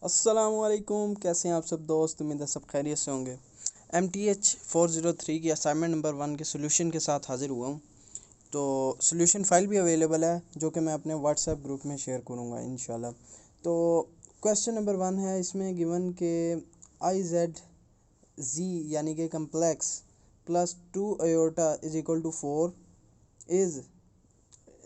अस्सलामुअलैकुम, कैसे हैं आप सब दोस्त। उम्मीद है सब खैरियत से होंगे। MTH 403 की असाइनमेंट नंबर 1 के सोल्यूशन के साथ हाज़िर हुआ हूँ। तो सोल्यूशन फ़ाइल भी अवेलेबल है जो कि मैं अपने व्हाट्सएप ग्रुप में शेयर करूँगा इंशाल्लाह। तो क्वेश्चन नंबर 1 है, इसमें गिवन के IZ यानी कि complex plus 2 iota is equal to 4 is,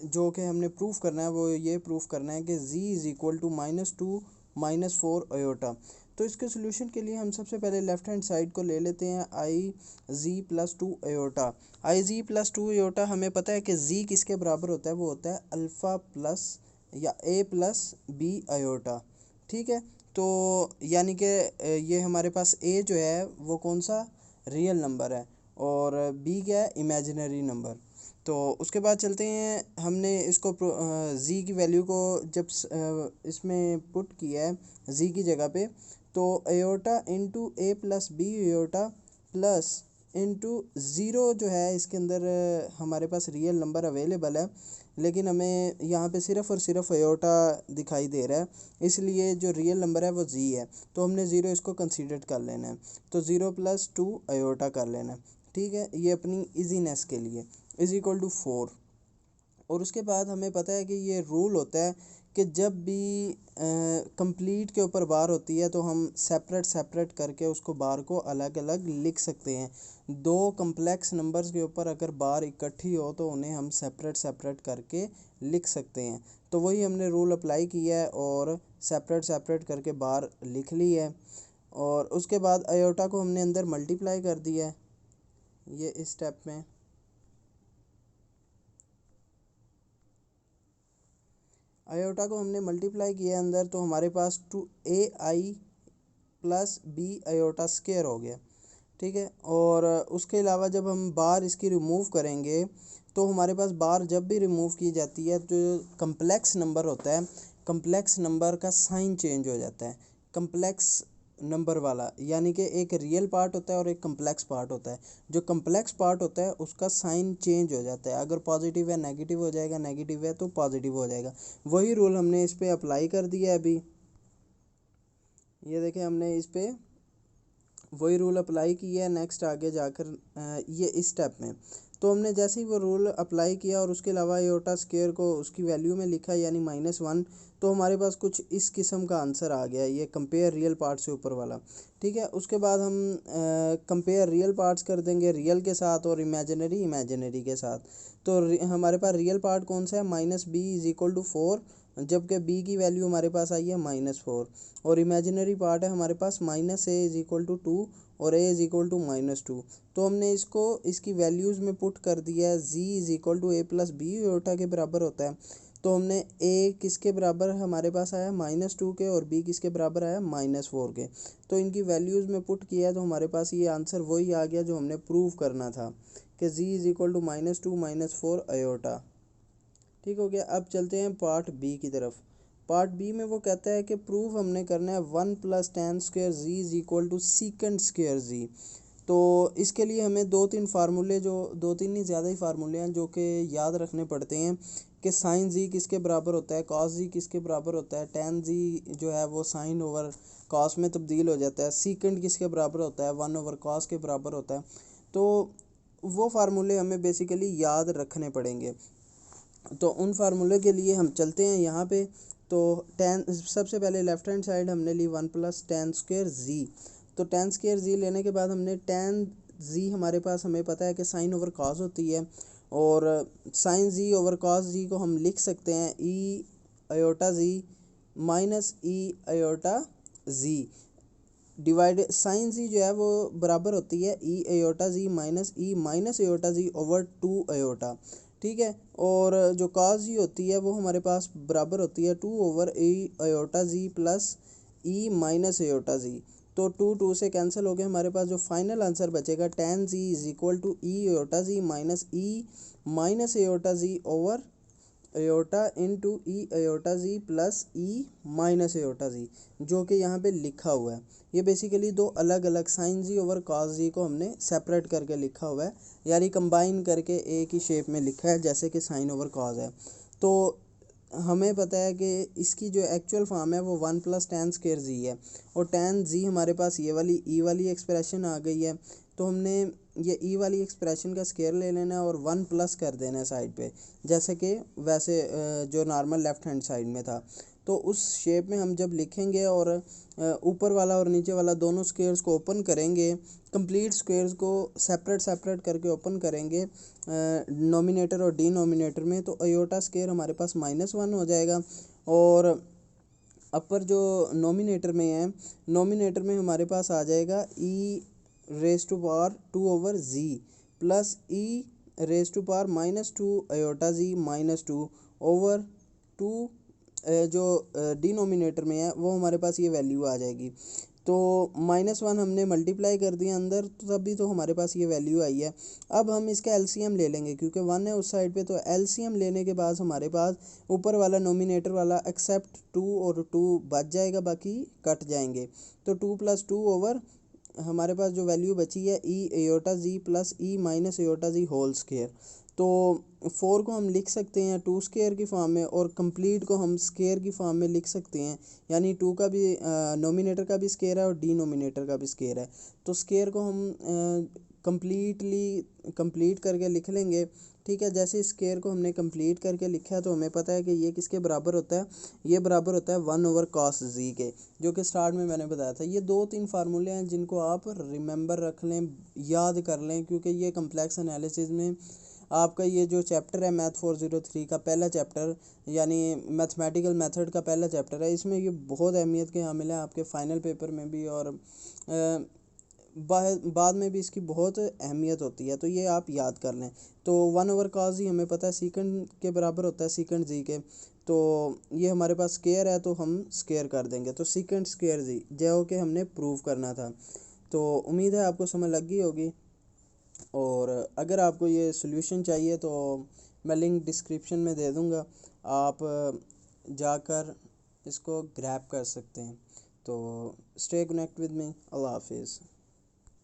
जो कि हमने प्रूफ करना है वो ये प्रूफ करना है कि z is equal to -2 -4 iota. तो इसके सोल्यूशन के लिए हम सबसे पहले लेफ़्ट हैंड साइड को ले लेते हैं IZ plus 2 iota. IZ plus 2 iota हमें पता है कि z किसके बराबर होता है, वो होता है अल्फ़ा प्लस या a प्लस b अयोटा। ठीक है, तो यानी कि ये हमारे पास a जो है वो कौन सा रियल नंबर है और b क्या है, इमेजिनरी नंबर। तो उसके बाद चलते हैं, हमने इसको z की वैल्यू को जब इसमें पुट किया है z की जगह पे, तो iota into a plus b iota plus into zero जो है इसके अंदर हमारे पास रियल नंबर अवेलेबल है, लेकिन हमें यहाँ पे सिर्फ़ और सिर्फ अयोटा दिखाई दे रहा है, इसलिए जो रियल नंबर है वो z है। तो हमने ज़ीरो इसको कंसीडर कर लेना है, तो ज़ीरो प्लस 2 अयोटा कर लेना है। ठीक है, ये अपनी इजीनेस के लिए इज़ इक्वल टू 4। और उसके बाद हमें पता है कि ये रूल होता है कि जब भी कंप्लीट के ऊपर बार होती है तो हम सेपरेट करके उसको बार को अलग अलग लिख सकते हैं। दो कम्प्लेक्स नंबर्स के ऊपर अगर बार इकट्ठी हो तो उन्हें हम सेपरेट करके लिख सकते हैं। तो वही हमने रूल अप्लाई किया है और सेपरेट करके बार लिख ली है। और उसके बाद अयोटा को हमने अंदर मल्टीप्लाई कर दिया है ये इस स्टेप में। आयोटा को हमने मल्टीप्लाई किया अंदर, तो हमारे पास 2ai plus b iota square हो गया। ठीक है, और उसके अलावा जब हम बार इसकी रिमूव करेंगे तो हमारे पास बार जब भी रिमूव की जाती है तो कम्प्लेक्स नंबर होता है, कम्प्लेक्स नंबर का साइन चेंज हो जाता है। कम्प्लेक्स नंबर वाला यानी कि एक रियल पार्ट होता है और एक कम्प्लेक्स पार्ट होता है। जो कम्प्लेक्स पार्ट होता है उसका साइन चेंज हो जाता है, अगर पॉजिटिव है नेगेटिव हो जाएगा, नेगेटिव है तो पॉजिटिव हो जाएगा। वही रूल हमने इस पर अप्लाई कर दिया है अभी। ये देखें, हमने इस पर वही रूल अप्लाई किया है। नेक्स्ट आगे जाकर ये इस स्टेप में तो हमने जैसे ही वो रूल अप्लाई किया और उसके अलावा एयोटा स्क्वायर को उसकी वैल्यू में लिखा यानी -1, तो हमारे पास कुछ इस किस्म का आंसर आ गया, ये कंपेयर रियल पार्ट से ऊपर वाला। ठीक है, उसके बाद हम कंपेयर रियल पार्ट्स कर देंगे रियल के साथ और इमेजिनरी के साथ। तो हमारे पास रियल पार्ट कौन सा है, -b इज़ इक्वल टू 4, जबकि b की वैल्यू हमारे पास आई है -4। और इमेजिनरी पार्ट है हमारे पास -a इज़ इक्वल टू 2 और a इज़ इक्वल टू -2। तो हमने इसको इसकी वैल्यूज़ में पुट कर दिया है, z is equal to a plus b iota के बराबर होता है। तो हमने a किसके बराबर हमारे पास आया -2 के और b किसके बराबर आया -4 के। तो इनकी वैल्यूज़ में पुट किया है तो हमारे पास ये आंसर वही आ गया जो हमने प्रूव करना था कि z is equal to -2 -4 iota. ठीक हो गया। अब चलते हैं पार्ट बी की तरफ। पार्ट बी में वो कहता है कि प्रूफ हमने करना है 1 plus tan square g is equal to secant square g. तो इसके लिए हमें दो तीन फार्मूले, जो दो तीन नहीं ज़्यादा ही फार्मूले हैं जो कि याद रखने पड़ते हैं कि साइन जी किसके बराबर होता है, कॉस जी किसके बराबर होता है, टेन जी जो है वो साइन ओवर कॉस में तब्दील हो जाता है, सीकेंड किसके बराबर होता है, 1 ओवर कॉस के बराबर होता है। तो वो फार्मूले हमें बेसिकली याद रखने पड़ेंगे। तो उन फार्मूले के लिए हम चलते हैं यहाँ पे। तो टेन, सबसे पहले लेफ़्ट हैंड साइड हमने ली 1 प्लस टेन स्क्वेयर जी। तो टेन स्क्वेयर जी लेने के बाद हमने टेन जी, हमारे पास हमें पता है कि साइन ओवर कॉस होती है, और साइन जी ओवर कॉस जी को हम लिख सकते हैं ई अयोटा जी माइनस ई अयोटा जी डिवाइड साइन जी जो है वो बराबर होती है ई iota g minus iota g over 2 aorta. ठीक है, और जो कॉस जी होती है वो हमारे पास बराबर होती है 2 over e iota g plus e minus iota g. तो 2 से कैंसिल हो गए, हमारे पास जो फाइनल आंसर बचेगा tan g is equal to e iota g minus iota g over iota into e iota g plus e minus iota g, जो कि यहाँ पे लिखा हुआ है। ये बेसिकली दो अलग अलग साइन जी ओवर कॉस जी को हमने सेपरेट करके लिखा हुआ है, यानी कंबाइन करके एक ही शेप में लिखा है जैसे कि साइन ओवर कॉस है। तो हमें पता है कि इसकी जो एक्चुअल फॉर्म है वो 1 + tan स्क्वायर जी है, और tan जी हमारे पास ये वाली ई वाली एक्सप्रेशन आ गई है। तो हमने ये ई वाली एक्सप्रेशन का स्क्वायर ले लेना है और 1 प्लस कर देना है साइड पे, जैसे कि वैसे जो नॉर्मल लेफ़्ट हैंड साइड में था। तो उस शेप में हम जब लिखेंगे और ऊपर वाला और नीचे वाला दोनों स्क्वेयर्स को ओपन करेंगे, कंप्लीट स्क्वेयर्स को सेपरेट सेपरेट करके ओपन करेंगे नोमिनेटर और डिनोमिनेटर में, तो अयोटा स्क्वेयर हमारे पास -1 हो जाएगा। और अपर जो नोमिनेटर में है, नोमिनेटर में हमारे पास आ जाएगा e⁻²/2/z प्लस e⁻²-2 अयोटा जी -2/2 जो डिनोमिनेटर में है वो हमारे पास ये वैल्यू आ जाएगी। तो -1 हमने मल्टीप्लाई कर दिया अंदर, तो तभी तो हमारे पास ये वैल्यू आई है। अब हम इसका एलसीएम ले लेंगे क्योंकि 1 है उस साइड पे, तो एलसीएम लेने के बाद हमारे पास ऊपर वाला नोमिनेटर वाला एक्सेप्ट 2 और 2 बच जाएगा, बाकी कट जाएंगे। तो 2 + 2 ओवर हमारे पास जो वैल्यू बची है e⁻² plus e⁻² whole square. तो 4 को हम लिख सकते हैं 2 स्क्वायर की फॉर्म में, और कंप्लीट को हम स्क्वायर की फॉर्म में लिख सकते हैं, यानी 2 का भी नोमिनेटर का भी स्क्वायर है और डिनोमिनेटर का भी स्क्वायर है। तो स्क्वायर को हम कंप्लीट करके लिख लेंगे। ठीक है, जैसे स्क्वायर को हमने कंप्लीट करके लिखा है तो हमें पता है कि ये किसके बराबर होता है, ये बराबर होता है 1/cos z के, जो कि स्टार्ट में मैंने बताया था। ये 2-3 फार्मूले हैं जिनको आप रिमेंबर रख लें, याद कर लें, क्योंकि ये कम्प्लेक्स एनालिसिस में आपका ये जो चैप्टर है मैथ 403 का पहला चैप्टर, यानी मैथमेटिकल मेथड का पहला चैप्टर है, इसमें ये बहुत अहमियत के हामिल है आपके फाइनल पेपर में भी, और बाद में भी इसकी बहुत अहमियत होती है, तो ये आप याद कर लें। तो 1/cos जी हमें पता है सीकेंड के बराबर होता है सीकेंड जी के, तो ये हमारे पास स्क्वायर है तो हम स्क्वायर कर देंगे, तो सीकेंड स्क्वायर जी जो कि हमने प्रूव करना था। तो उम्मीद है आपको समझ लग गई होगी, और अगर आपको ये सॉल्यूशन चाहिए तो मैं लिंक डिस्क्रिप्शन में दे दूँगा, आप जाकर इसको ग्रैब कर सकते हैं। तो स्टे कनेक्ट विद मी। अल्लाह हाफिज़।